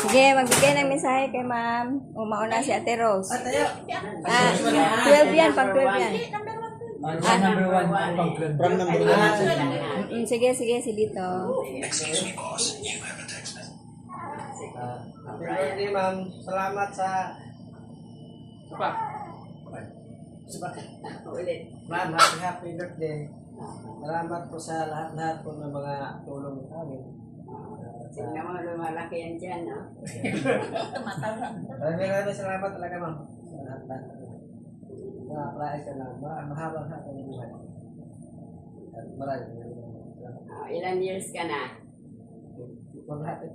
Sige, magbigay ng mensahe kay ma'am. Umauna si Ate Rose. Tayo. 12 yan, pang 12 yan. Number 1. From number 1. Sige, si Dito. Excuse me, boss. You have a text message. Happy birthday, ma'am. Salamat sa... Ulit. Ma'am, happy birthday. Salamat po sa lahat-lahat po ng mga tulong sa amin. Tingnan mo, lumalaki yan dyan, no? Maraming salamat talaga, ma'am. Sa lahat-lahat. Mga ka lang. Mahabang hapon yung buhay. At maraming salamat. Ilan years ka na? Lahat.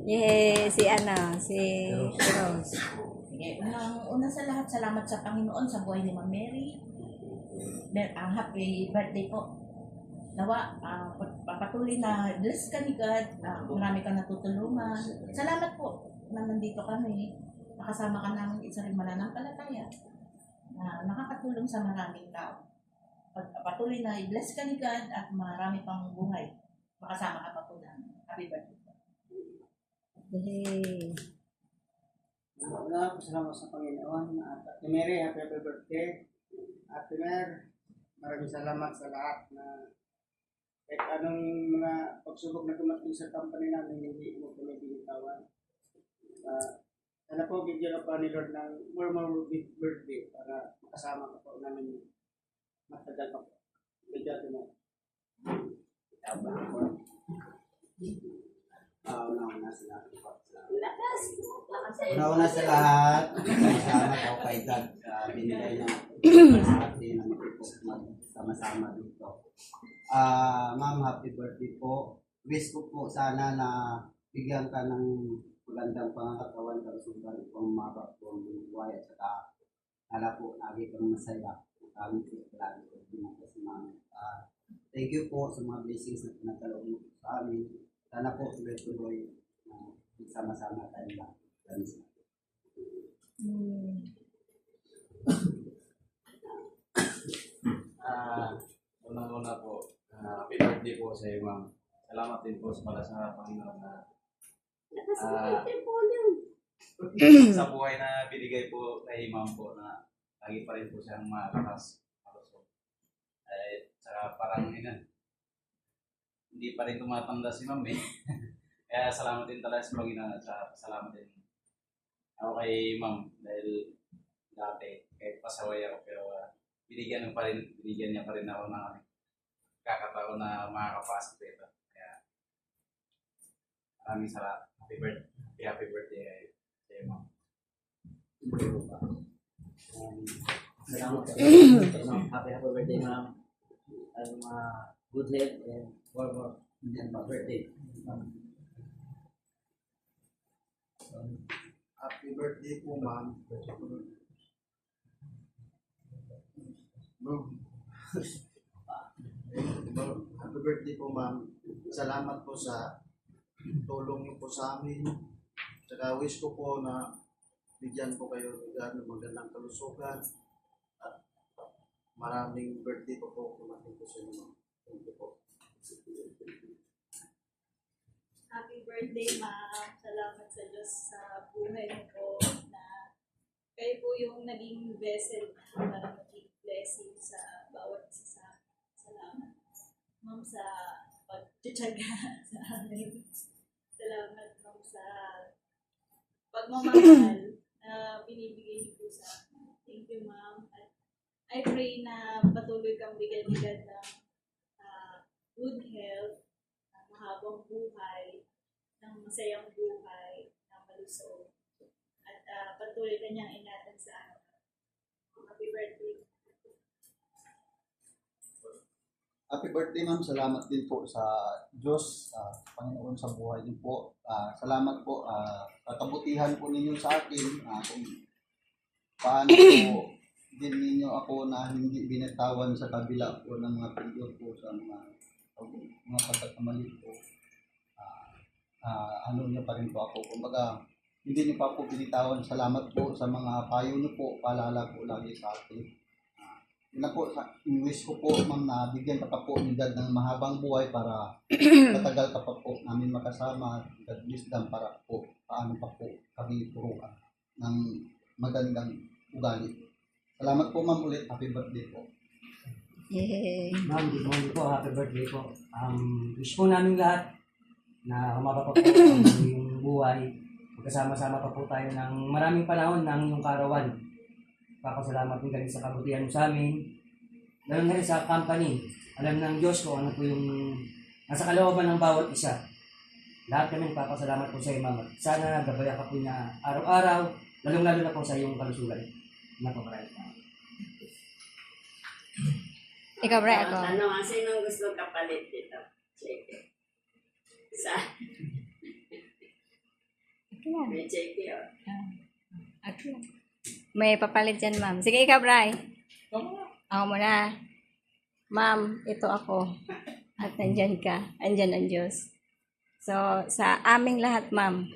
Yay, si Rose. Sige, una sa lahat, salamat sa Panginoon sa buhay ni Ma'am Mary. Happy birthday po. Nawa, papatuloy na bless ka ni God, marami kang natutulungan. Salamat po na nandito kami. Nakasama ka namin isa rin mananampalataya na nakakatulong sa maraming tao. Patuloy na i-bless ka ni God at marami pang buhay. Makasama ka pa po namin. Happy birthday po. Yay. Una, salamat sa Panginoon. Ate Mary, happy birthday. Ate Mer, maraming salamat sa lahat na kahit anong mga pagsubok na dumating sa company namin, hindi mo kami binitawan. Sana po, bigyan ka pa ni Lord ng more big birthday para makasama ka po namin matagal pa po. Bigyan mo. Una-una sa lahat. Lakas! Lakas sa'yo. Una-una sa lahat, salamat ako kay God sa binigay niya sa atin na sama-sama dito. Ma'am, happy birthday po. Wish ko po sana na bigyan ka ng magandang pangakatawan, kalusugan, pangmabak po ang buhay at saka hala po, lagi kang masaya. Kami po lagi po dinakasama. Thank you po sa mga blessings na pinatalaw mo sa amin. Sana po tuloy-tuloy sama-sama tayo lang. Unang-una po, happy birthday po sa iyo, ma'am. Salamat din po para sa Panginoon na Lakas mo yung volume. sa buhay na binigay po kay ma'am po na lagi pa rin po siyang malakas. Saka parang hindi pa rin tumatanda si ma'am eh. Kaya salamat din talaga sa Panginoon at salamat din ako kay ma'am dahil dati kahit pasaway ako pero binigyan niya pa rin ako ng kakataon na makakapasok dito. Kaya maraming salamat. Happy birthday sa iyo, ma'am. Happy birthday, ma'am. And good health and more birthday. Happy birthday po, ma'am. Happy birthday po, ma'am. Salamat po sa tulong niyo po sa amin. Saka wish ko po na bigyan po kayo ng magandang kalusugan at maraming birthday po po kumating po sa inyo. Thank you po. Happy birthday, ma'am. Salamat sa Diyos sa buhay niyo po na kayo po yung naging vessel para maging blessing sa bawat isa sa amin. Salamat, ma'am, sa pagtityaga sa amin. Salamat, ma'am, sa pagmamahal na binibigay niyo po sa amin. Thank you, ma'am. At I pray na patuloy kang bigyan ni God ng good health, mahabang buhay, ng masayang buhay, ng malusog. At patuloy ka niyang ingatan sa araw. Happy birthday. Happy birthday, ma'am. Salamat din po sa Diyos, Panginoon sa buhay niyo po. Salamat po. Kakabutihan po ninyo sa akin kung paano po din ninyo ako na hindi binitawan sa kabila po ng mga pindot po sa mga pagkakamali po. Ano niyo pa rin po ako. Kumbaga, hindi niyo pa po binitawan. Salamat po sa mga payo niyo po. Paalala po lagi sa akin. Yun na po, wish ko po, ma'am, na bigyan ka pa po ni God ng mahabang buhay para matagal ka pa po namin makasama. God wisdom para po paano pa po kami turuan ng magandang ugali. Salamat po, ma'am, ulit. Happy birthday po. Yay! Ma'am, good morning po. Happy birthday po. Wish po namin lahat na umaba pa po ang inyong buhay. Magkasama-sama pa po tayo ng maraming panahon ng inyong karawan. Papasalamat din kami sa kabutihan mo sa amin. Lalo na rin sa company. Alam ng Diyos ko ano po yung nasa kalooban ng bawat isa. Lahat kami nagpapasalamat po sa iyo, Mama. Sana gabayan ka po niya araw-araw, lalong-lalo na po sa iyong kalusugan. Napaparay. Ikaw, Bray, ako. Ano, sinong gusto kapalit dito? Check. Sa, Ito lang. may check yun. Ako lang. May papalit dyan, ma'am. Sige, ikaw, Bray. Ako muna. Ma'am, ito ako. At nandyan ka. Andyan ang Diyos. So, sa aming lahat, ma'am,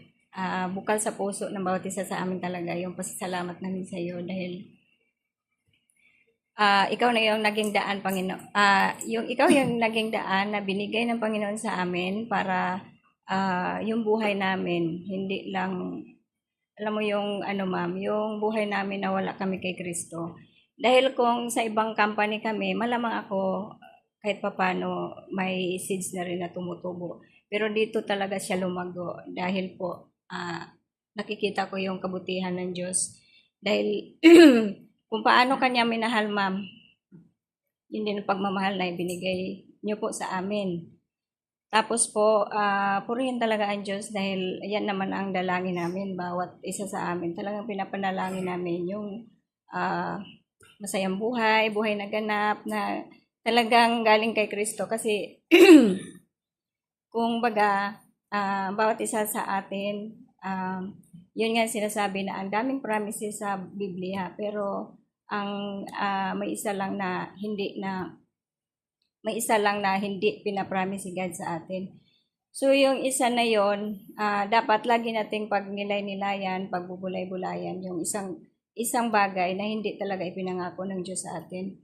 bukal sa puso ng bawat isa sa amin talaga yung pasasalamat namin sa iyo dahil ikaw na yung naging daan, Panginoon. Ikaw yung naging daan na binigay ng Panginoon sa amin para yung buhay namin, hindi lang, alam mo yung ano ma'am, yung buhay namin na wala kami kay Kristo. Dahil kung sa ibang company kami, malamang ako kahit papano may seeds na rin na tumutubo. Pero dito talaga siya lumago dahil po nakikita ko yung kabutihan ng Diyos. Dahil kung paano kanya minahal, ma'am, yun din ang pagmamahal na ibinigay niyo po sa amin. Tapos po, purihin talaga ang Diyos dahil yan naman ang dalangin namin, bawat isa sa amin. Talagang pinapanalangin namin yung masayang buhay, buhay na ganap, na talagang galing kay Kristo. Kasi kung baga, bawat isa sa atin, yun nga sinasabi na ang daming promises sa Biblia, pero ang may isa lang na hindi pinapromise si God sa atin. So yung isa na yon, dapat lagi nating pagnilay-nilayan, pagbubulay-bulayan yung isang bagay na hindi talaga ipinangako ng Diyos sa atin.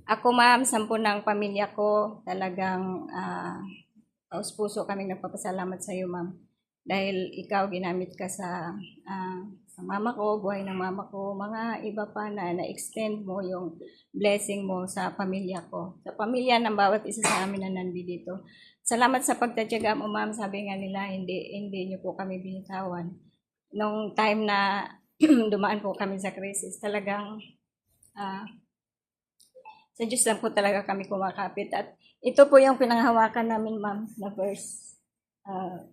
Ako ma'am, 10 ng pamilya ko, talagang taos-puso kaming nagpapasalamat sa iyo ma'am. Dahil ikaw ginamit ka sa mama ko, buhay ng mama ko, mga iba pa na na-extend mo yung blessing mo sa pamilya ko. Sa pamilya ng bawat isa sa amin na nandito. Salamat sa pagtatyaga mo, ma'am. Sabi nga nila, hindi niyo po kami binitawan. Nung time na dumaan po kami sa crisis, talagang sa Diyos lang po talaga kami kumakapit. At ito po yung pinanghawakan namin, ma'am, na verse.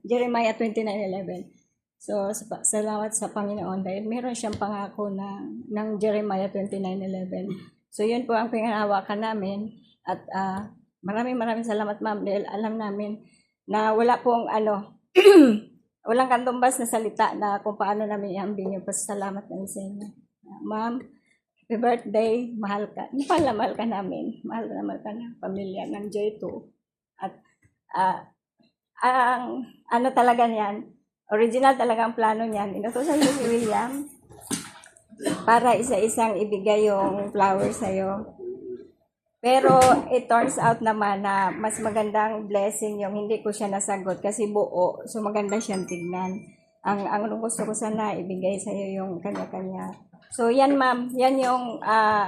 Jeremiah 29:11. So, salamat sa Panginoon dahil meron siyang pangako ng Jeremiah 29:11. So, yun po ang pinanghawakan namin. At maraming salamat, ma'am, dahil alam namin na wala pong walang kantumbas na salita na kung paano namin iambing yung pasasalamat namin sa inyo. Ma'am, happy birthday, mahal ka. Mahal ka namin. Mahal ka na pamilya ng J2. At ang ano talaga niyan, original talaga ang plano niyan. Inutusan niyo si William para isa-isang ibigay yung flowers sa'yo. Pero it turns out naman na mas magandang blessing yung hindi ko siya nasagot kasi buo. So maganda siyang tignan. Ang gusto ko sana ibigay sa'yo yung kanya-kanya. So yan ma'am, yan yung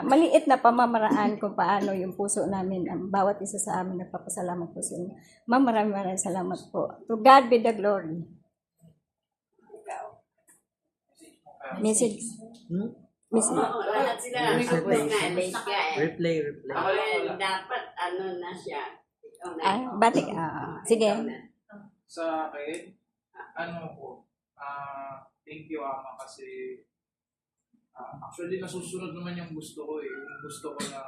maliit na pamamaraan kung paano yung puso namin, ang bawat isa sa amin nagpapasalamat po sa inyo. Ma'am, maraming salamat po. To God be the glory. Message. Message. Oo, lahat sila nakapos na late ka eh. Replay. Dapat na siya. Ikaw na. Batik. Sige. Sa akin, thank you Ama kasi actually nasusunod naman yung gusto ko eh. Yung gusto ko na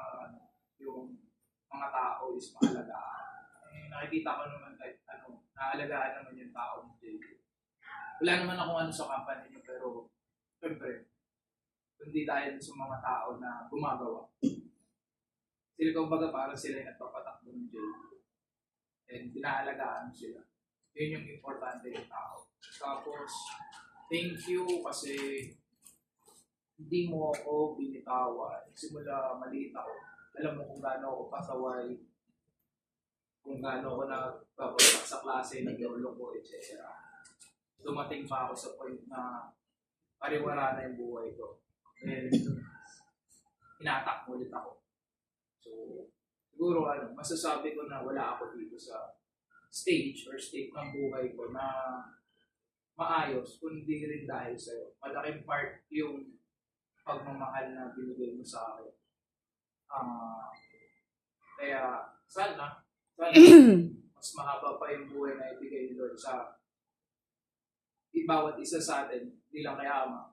yung mga tao is maalagaan. Nakikita ko naman kahit naalagaan naman yung tao ng JJ. Wala naman akong sa company niyo pero siyempre, kundi dahil sa mga tao na gumagawa. Sila kumbaga parang sila yung nagpapatakbo ng JJ. And pinaalagaan sila. Yun yung importante yung tao. Tapos, thank you kasi hindi mo ako binitawan. Simula maliit ako. Alam mo kung gaano ako pasaway, kung gaano ako nagpapagsak sa klase ng lolo ko, etc. Dumating pa ako sa point na pariwara na yung buhay ko. And inatak mo ulit ako. So, siguro masasabi ko na wala ako dito sa stage or state ng buhay ko na maayos, kundi rin dahil sa'yo. Malaking part yung pagmamahal na binigay mo sa akin. Kaya sana mas mahaba pa yung buhay na ibigay ni Lord sa bawat isa sa atin, hindi lang kay Ama.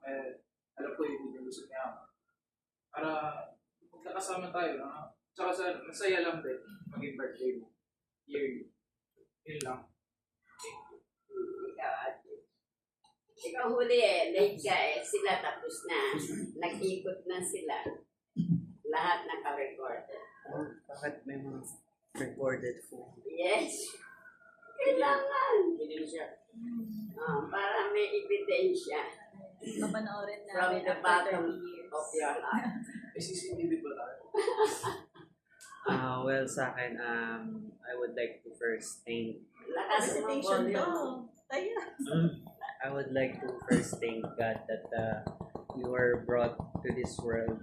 Alam ko yung binulusot ni Ama. Para magkakasama tayo. Tsaka masaya lang din maging birthday mo. Yearly. Yun lang. Ikaw huli late ka sila tapos na. Nag-ikot na sila. Lahat naka-record. Bakit may mga recorded po? Yes. Kailangan. Para may ebidensya. Mapanoorin na From the bottom of your heart. May CCTV ba tayo? Well, sa akin, I would like to first thank Lakas mo Presentation to. volume. Tayo. I would like to first thank God that you were brought to this world,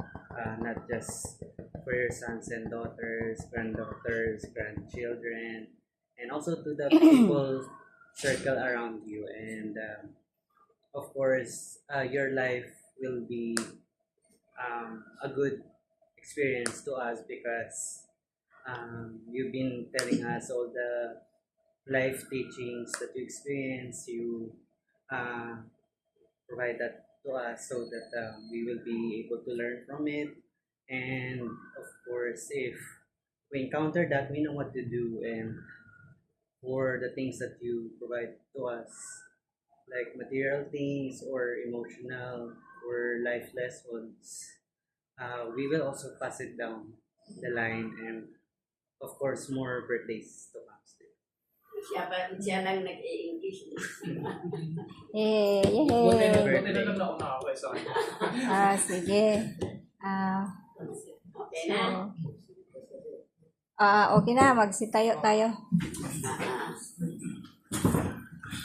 not just for your sons and daughters, granddaughters, grandchildren, and also to the people circle around you. And of course, your life will be a good experience to us because you've been telling us all the life teachings that you experience. You provide that to us so that we will be able to learn from it. And of course, if we encounter that, we know what to do. And for the things that you provide to us, like material things or emotional or life lessons, we will also pass it down the line. And of course, more birthdays to come. Siya lang nag-i-English. Yay! Buti Yay! na lang na ako nakakaway sa akin. Sige. Okay na? Okay na. Magsitayo tayo.